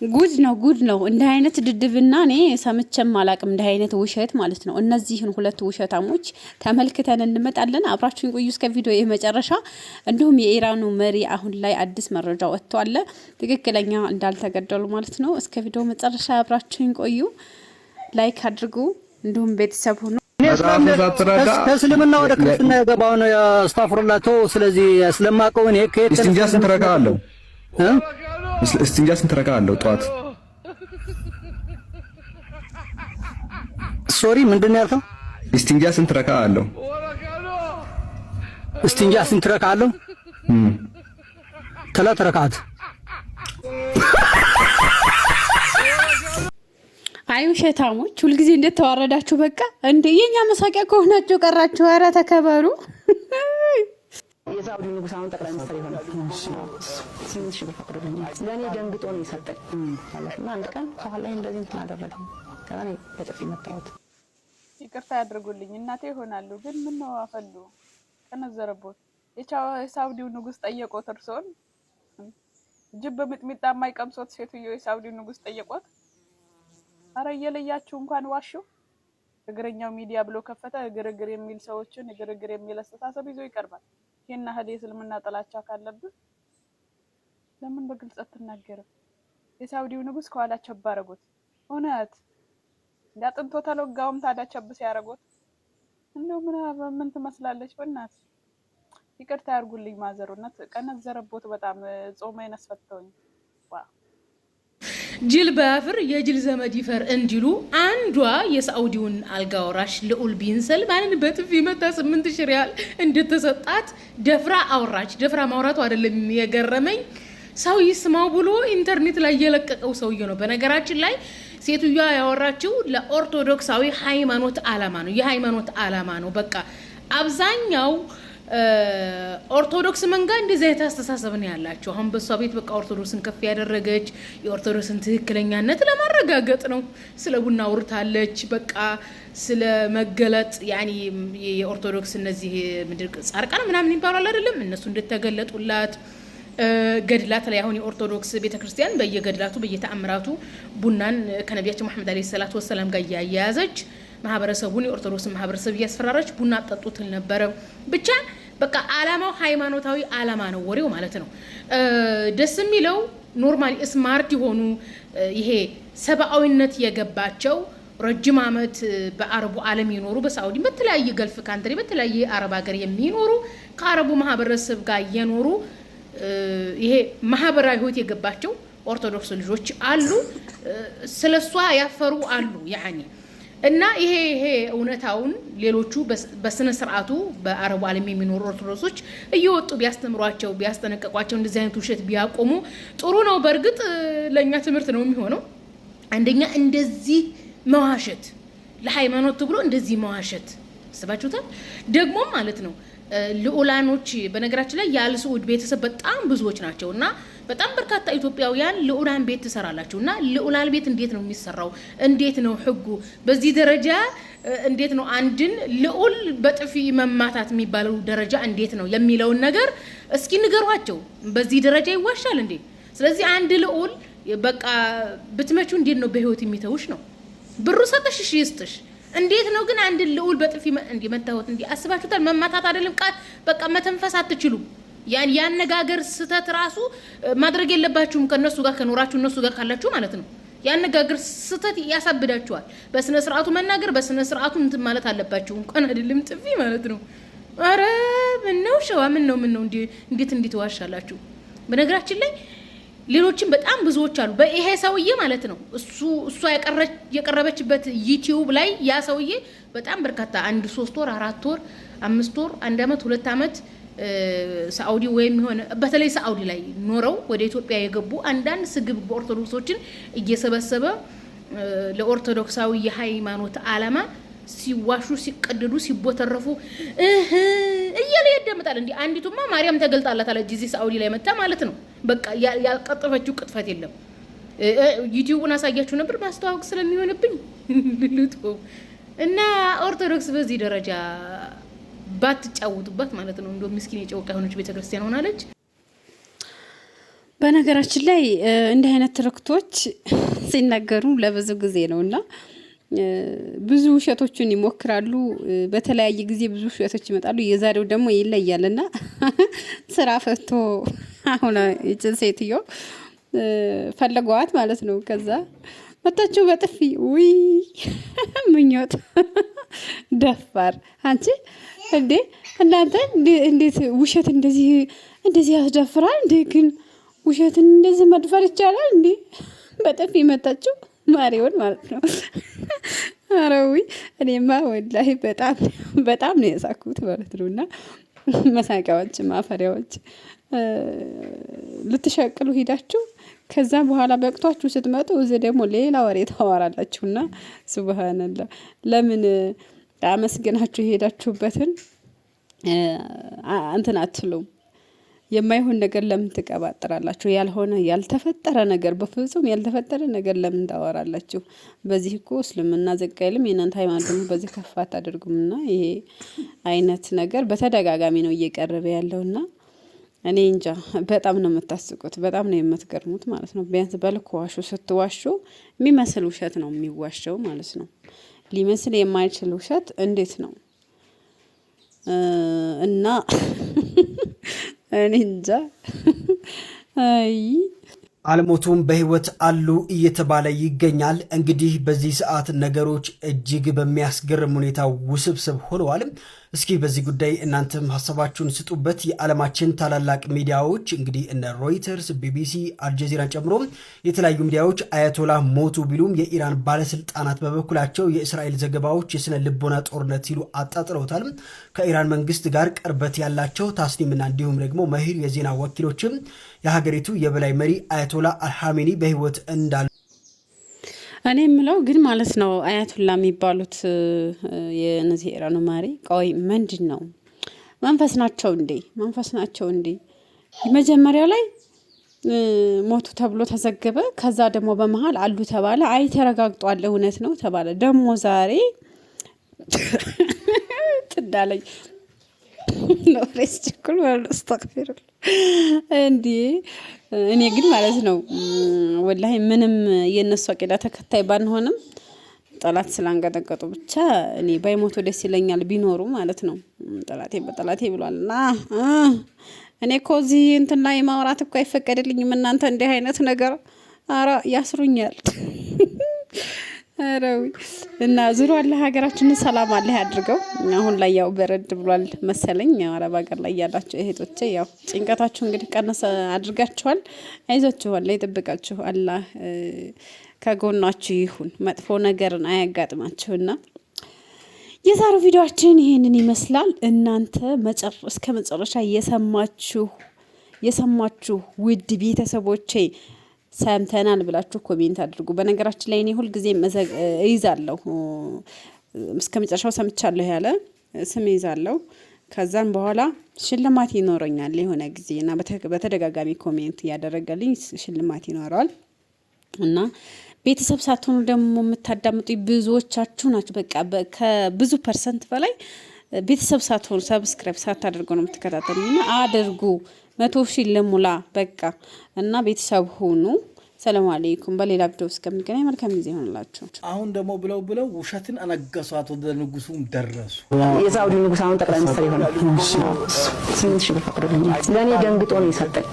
ጉድ ነው እንደ አይነት ድድብና እኔ ሰምቼም አላቅም እንደ አይነት ውሸት ማለት ነው። እነዚህን ሁለት ውሸታሞች ተመልክተን እንመጣለን። አብራችሁን ቆዩ እስከ ቪዲዮ የመጨረሻ። እንዲሁም የኢራኑ መሪ አሁን ላይ አዲስ መረጃ ወጥቷል፣ ትክክለኛ እንዳልተገደሉ ማለት ነው። እስከ ቪዲዮ መጨረሻ አብራችሁን ቆዩ፣ ላይክ አድርጉ፣ እንዲሁም ቤተሰብ ሁኑ። ከእስልምና ወደ ክርስትና የገባው ነው ያስተፍሩላቸው። ስለዚህ ስለማቀው እኔ ከየት እስቲንጃ ስንት ረካ አለው? እስቲንጃ ስንት ረካ አለው? ጧት ሶሪ ምንድን ነው ያልከው? እስቲንጃ ስንት ረካ አለው? እስቲንጃ ስንት ረካ አለው? ተላት ረካት። አይ ውሸታሞች ሁልጊዜ እንዴት ተዋረዳችሁ? በቃ እንደ የኛ መሳቂያ ከሆናችሁ ቀራችሁ። ኧረ ተከበሩ። የሳውዲ ንጉስ አሁን ጠቅላይ ሚኒስትር ይሆናል። 8000 ብር ፈቅዶልኛል። ለኔ ደንግጦ ነው የሰጠኝ ማለትና አንድ ቀን ከኋላ እንደዚህ እንትን አደረገኝ። ከዛ ነው በጥፊ መታወት። ይቅርታ ያድርጉልኝ እናቴ ይሆናሉ። ግን ምን ነው አፈሉ ከነዘረቦት የሳውዲው ንጉስ ጠየቆት። እርሶን ጅብ በሚጥሚጣ የማይቀምሶት ሴትዮ የሳውዲው ንጉስ ጠየቆት። አረ እየለያችሁ እንኳን ዋሹ። እግረኛው ሚዲያ ብሎ ከፈተ። ግርግር የሚል ሰዎችን ግርግር የሚል አስተሳሰብ ይዞ ይቀርባል። ይሄን ያህል የእስልምና ጥላቻ ካለብህ ለምን በግልጽ አትናገርም? የሳውዲው ንጉስ ከኋላ ቸብ አደረጉት። እውነት ያጥንቶ ተለጋውም ታዲያ ቸብ ሲያደርጉት እንደው ምን ትመስላለች? በእናት ይቅርታ ያርጉልኝ ማዘሩነት ቀነዘረቦት። በጣም ጾመኝ ነስፈተውኝ ጅል ባፍር የጅል ዘመድ ይፈር እንዲሉ አንዷ የሳውዲውን አልጋ ወራሽ ልዑል ቢን ሰልማንን በጥፊ መታ 8000 ሪያል እንደተሰጣት ደፍራ አወራች። ደፍራ ማውራቱ አይደለም የገረመኝ ሰው ይስማው ብሎ ኢንተርኔት ላይ የለቀቀው ሰውዬ ነው። በነገራችን ላይ ሴትዮዋ ያወራችው ለኦርቶዶክሳዊ ሃይማኖት አላማ ነው። የሃይማኖት አላማ ነው። በቃ አብዛኛው ኦርቶዶክስ መንጋ እንደዚህ አይነት አስተሳሰብ ነው ያላቸው። አሁን በሷ ቤት በቃ ኦርቶዶክስን ከፍ ያደረገች የኦርቶዶክስን ትክክለኛነት ለማረጋገጥ ነው። ስለ ቡና አውርታለች። በቃ ስለ መገለጥ ያኒ የኦርቶዶክስ እነዚህ ምድር ጻርቃን ምናምን ይባላል አይደለም እነሱ እንደተገለጡላት ገድላት ላይ አሁን የኦርቶዶክስ ቤተክርስቲያን በየገድላቱ በየተአምራቱ ቡናን ከነቢያችን መሐመድ አለይሂ ሰላቱ ወሰለም ጋር ያያያዘች ማህበረሰቡን የኦርቶዶክስ ማህበረሰብ ያስፈራራች ቡና አጠጡትል ነበር። ብቻ በቃ አላማው ሃይማኖታዊ አላማ ነው ወሬው ማለት ነው። ደስ የሚለው ኖርማሊ ስማርት የሆኑ ይሄ ሰባዊነት የገባቸው ረጅም አመት በአረቡ ዓለም ይኖሩ በሳውዲ በተለያየ ገልፍ ካንትሪ በተለያየ አረብ ሀገር የሚኖሩ ከአረቡ ማህበረሰብ ጋር የኖሩ ይሄ ማህበራዊ ህይወት የገባቸው ኦርቶዶክስ ልጆች አሉ። ስለሷ ያፈሩ አሉ ያኒ እና ይሄ እውነታውን ሌሎቹ በስነ ስርዓቱ በአረቡ ዓለም የሚኖሩ ኦርቶዶክሶች እየወጡ ቢያስተምሯቸው ቢያስጠነቀቋቸው እንደዚህ አይነት ውሸት ቢያቆሙ ጥሩ ነው። በእርግጥ ለኛ ትምህርት ነው የሚሆነው። አንደኛ እንደዚህ መዋሸት ለሃይማኖት ብሎ እንደዚህ መዋሸት አስባችሁታል? ደግሞ ማለት ነው ልዑላኖች በነገራችን ላይ ያለ ሰዑድ ቤተሰብ በጣም ብዙዎች ናቸውና በጣም በርካታ ኢትዮጵያውያን ልዑላን ቤት ተሰራላችሁና ልዑላን ቤት እንዴት ነው የሚሰራው? እንዴት ነው ህጉ? በዚህ ደረጃ እንዴት ነው አንድን ልዑል በጥፊ መማታት የሚባለው ደረጃ እንዴት ነው የሚለውን ነገር እስኪ ንገሯቸው። በዚህ ደረጃ ይዋሻል እንዴ? ስለዚህ አንድ ልዑል በቃ ብትመቹ እንዴት ነው በህይወት የሚተውሽ ነው? ብሩ ሰጠሽ እሺ ይስጥሽ። እንዴት ነው ግን አንድ ልዑል በጥፊ እንዲ መታወት እንዲ አስባችሁታል? መማታት አይደለም በቃ መተንፈስ አትችሉ። ያነጋገር ስተት ራሱ ማድረግ የለባችሁም ከነሱ ጋር ከኖራችሁ እነሱ ጋር ካላችሁ ማለት ነው። ያነጋገር ስተት ያሳብዳችኋል። በስነ ስርዓቱ መናገር በስነ ስርዓቱ እንትን ማለት አለባችሁ። እንኳን አይደለም ጥፊ ማለት ነው። አረ ምን ነው ሸዋ ምን ነው እንዴት ዋሻላችሁ? በነገራችን ላይ ሌሎችም በጣም ብዙዎች አሉ። በይሄ ሰውዬ ማለት ነው እሷ የቀረበችበት ዩቲዩብ ላይ ያ ሰውዬ በጣም በርካታ 1 3 ወር 4 ወር 5 ወር 1 አመት 2 አመት ሳውዲ ወይም ሆነ በተለይ ሳውዲ ላይ ኖረው ወደ ኢትዮጵያ የገቡ አንዳንድ ስግብ ኦርቶዶክሶችን እየሰበሰበ ለኦርቶዶክሳዊ የሃይማኖት አላማ ሲዋሹ ሲቀደዱ ሲቦተረፉ እያለ ያደምጣል። እንዴ አንዲቱማ ማርያም ተገልጣላታለች እዚህ ሳውዲ ላይ መጣ ማለት ነው። በቃ ያልቀጠፈችው ቅጥፈት የለም። ዩቲዩብን አሳያችሁ ነበር ማስተዋወቅ ስለሚሆንብኝ ልልቱ እና ኦርቶዶክስ በዚህ ደረጃ ባትጫወቱበት ማለት ነው። እንደው ምስኪን የጨውቃ ሆነች ቤተክርስቲያን ሆናለች። በነገራችን ላይ እንዲህ አይነት ትርክቶች ሲነገሩ ለብዙ ጊዜ ነውና ብዙ ውሸቶችን ይሞክራሉ። በተለያየ ጊዜ ብዙ ውሸቶች ይመጣሉ። የዛሬው ደግሞ ይለያልና ስራ ፈቶ አሁን እቺን ሴትዮ ፈለጓት ማለት ነው። ከዛ መጣችሁ በጥፊ ውይ ምኞት ደፋር አንቺ እንዴ እናንተ እንዴት ውሸት እንደዚህ ያስደፍራል እንዴ? ግን ውሸትን እንደዚህ መድፈር ይቻላል እንዴ? በጥፊ መጣችሁ ማሪውን ማለት ነው። አረዊ እኔማ ወላሂ በጣም ነው የሳኩት ማለት ነውና መሳቂያዎች ማፈሪያዎች ልትሸቅሉ ሄዳችሁ ከዛ በኋላ በቅቷችሁ ስትመጡ እዚህ ደግሞ ሌላ ወሬ ታወራላችሁና ሱብሃንአላህ። ለምን አመስግናችሁ ሄዳችሁበትን እንትን አትሉም? የማይሆን ነገር ለምን ትቀባጥራላችሁ? ያልሆነ ያልተፈጠረ ነገር በፍጹም ያልተፈጠረ ነገር ለምን ታወራላችሁ? በዚህ እኮ እስልምና ዝቅ አይልም። የእናንተ ሃይማኖት ደግሞ በዚህ ከፍ አታደርጉምና ይሄ አይነት ነገር በተደጋጋሚ ነው እየቀረበ ያለውና እኔ እንጃ በጣም ነው የምታስቁት፣ በጣም ነው የምትገርሙት ማለት ነው። ቢያንስ በልኩ ዋሹ። ስትዋሹ የሚመስል ውሸት ነው የሚዋሸው ማለት ነው። ሊመስል የማይችል ውሸት እንዴት ነው? እና እኔ እንጃ አይ አልሞቱም በህይወት አሉ እየተባለ ይገኛል። እንግዲህ በዚህ ሰዓት ነገሮች እጅግ በሚያስገርም ሁኔታ ውስብስብ ሆነዋል። እስኪ በዚህ ጉዳይ እናንተም ሐሳባችሁን ስጡበት። የዓለማችን ታላላቅ ሚዲያዎች እንግዲህ እነ ሮይተርስ፣ ቢቢሲ፣ አልጀዚራን ጨምሮ የተለያዩ ሚዲያዎች አያቶላ ሞቱ ቢሉም የኢራን ባለስልጣናት በበኩላቸው የእስራኤል ዘገባዎች የስነ ልቦና ጦርነት ሲሉ አጣጥለውታል። ከኢራን መንግስት ጋር ቅርበት ያላቸው ታስኒምና እንዲሁም ደግሞ መሂር የዜና ወኪሎችም የሀገሪቱ የበላይ መሪ አያቶላ አልሐሜኒ በህይወት እንዳሉ እኔ የምለው ግን ማለት ነው አያቱላ የሚባሉት የነዚህ ኢራኑ መሪ ቆይ ምንድን ነው መንፈስ ናቸው እንዴ? መጀመሪያው ላይ ሞቱ ተብሎ ተዘገበ። ከዛ ደግሞ በመሃል አሉ ተባለ። አይ ተረጋግጧል እውነት ነው ተባለ። ደግሞ ዛሬ ትዳለኝ ኖሬስ ችኩል ወል አስተግፊሩ እንዴ እኔ ግን ማለት ነው ወላሂ ምንም የነሱ አቂዳ ተከታይ ባንሆንም ጠላት ስላንገጠቀጡ ብቻ እኔ ባይሞቱ ደስ ይለኛል ቢኖሩ ማለት ነው። ጠላቴ ብሏልና እኔ ኮዚ እንትና የማውራት እኮ አይፈቀድልኝም። እናንተ እንዲህ አይነት ነገር አራ ያስሩኛል። አራዊ እና ዙሩ አለ ሀገራችንን ሰላም አለ ያድርገው። አሁን ላይ ያው በረድ ብሏል መሰለኝ። አረብ ሀገር ላይ ያላችሁ እህቶቼ ያው ጭንቀታችሁ እንግዲህ ቀነሰ አድርጋችኋል። አይዟችሁ፣ አላህ ይጠብቃችሁ፣ አላህ ከጎናችሁ ይሁን፣ መጥፎ ነገርን አያጋጥማችሁና የዛሬው ቪዲዮአችን ይሄንን ይመስላል። እናንተ እስከ መጨረሻ የሰማችሁ ውድ ቤተሰቦቼ ሰምተናል ብላችሁ ኮሜንት አድርጉ። በነገራችን ላይ እኔ ሁሉ ጊዜ እይዛለሁ እስከ መጨረሻው ሰምቻለሁ ያለ ስም ይዛለሁ። ከዛም በኋላ ሽልማት ይኖረኛል የሆነ ጊዜና በተደጋጋሚ ኮሜንት ያደረገልኝ ሽልማት ይኖራል። እና ቤተሰብ ሳትሆኑ ደግሞ የምታዳምጡ ብዙዎቻችሁ ናችሁ። በቃ ከብዙ ፐርሰንት በላይ ቤተሰብ ሳትሆኑ ሰብስክራይብ ሳታደርጉ ነው የምትከታተሉኝና አድርጉ። 100,000 ለሙላ በቃ እና ቤተሰብ ሆኑ። ሰላም አለይኩም። በሌላ ቪዲዮ እስከምንገናኝ መልካም ጊዜ ይሆንላችሁ። አሁን ደግሞ ብለው ውሸትን አነገሷት፣ ወደ ንጉሱም ደረሱ። የሳውዲ ንጉስ አሁን ጠቅላይ ሚኒስትር ይሆናል። 8,000 ብር ፈቅዶልኛል። ለእኔ ደንግጦ ነው የሰጠኝ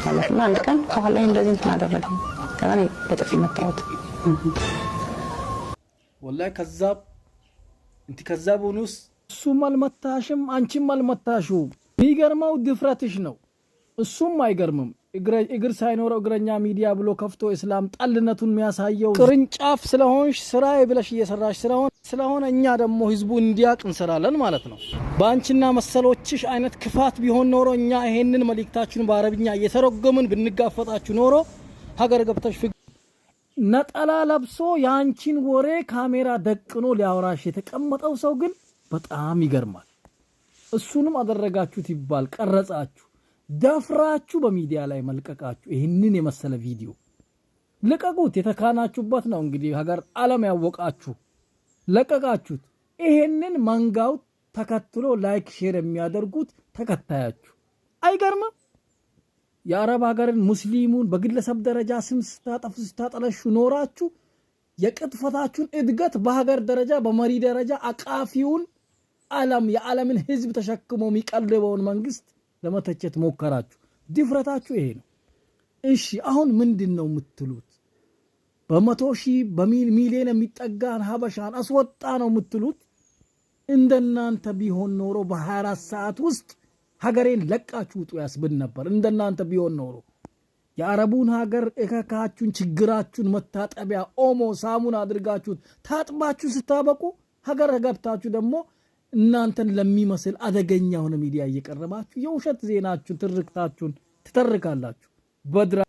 ማለት ነው። አንድ ቀን ከኋላ እንደዚህ እንትን አደረገኝ። ከዛ እኔ በጥፊ መታወት ወላሂ ከዛ ቦኑስ እሱም አልመታሽም አንቺም አልመታሹ። የሚገርመው ድፍረትሽ ነው። እሱም አይገርምም። እግር ሳይኖረው እግረኛ ሚዲያ ብሎ ከፍቶ እስላም ጠልነቱን የሚያሳየው ቅርንጫፍ ስለሆንሽ ስራዬ ብለሽ እየሰራሽ ስለሆነ እኛ ደግሞ ህዝቡ እንዲያቅ እንሰራለን ማለት ነው። በአንቺና መሰሎችሽ አይነት ክፋት ቢሆን ኖሮ እኛ ይሄንን መልእክታችሁን በአረብኛ እየተረጎምን ብንጋፈጣችሁ ኖሮ ሀገር ገብተሽ ነጠላ ለብሶ ያንቺን ወሬ ካሜራ ደቅኖ ሊያወራሽ የተቀመጠው ሰው ግን በጣም ይገርማል። እሱንም አደረጋችሁት ይባል ቀረጻችሁ፣ ደፍራችሁ በሚዲያ ላይ መልቀቃችሁ። ይህንን የመሰለ ቪዲዮ ለቀቁት። የተካናችሁበት ነው እንግዲህ ሀገር ዓለም ያወቃችሁ ለቀቃችሁት። ይሄንን መንጋው ተከትሎ ላይክ ሼር የሚያደርጉት ተከታያችሁ አይገርምም? የአረብ ሀገርን ሙስሊሙን በግለሰብ ደረጃ ስም ስታጠለሹ ኖራችሁ የቅጥፈታችሁን እድገት በሀገር ደረጃ በመሪ ደረጃ አቃፊውን የዓለምን ህዝብ ተሸክሞ የሚቀልበውን መንግስት ለመተቸት ሞከራችሁ። ድፍረታችሁ ይሄ ነው። እሺ አሁን ምንድነው የምትሉት? በመቶ ሺህ በሚሊዮን የሚጠጋን ሀበሻን አስወጣ ነው የምትሉት? እንደናንተ ቢሆን ኖሮ በ24 ሰዓት ውስጥ ሀገሬን ለቃችሁ ውጡ ያስብል ነበር። እንደናንተ ቢሆን ኖሮ የአረቡን ሀገር እከካችሁን ችግራችሁን መታጠቢያ ኦሞ ሳሙና አድርጋችሁት ታጥባችሁ ስታበቁ ሀገር ገብታችሁ ደግሞ እናንተን ለሚመስል አደገኛ ሆነ ሚዲያ እየቀረባችሁ የውሸት ዜናችሁን ትርክታችሁን ትተርካላችሁ። በድራ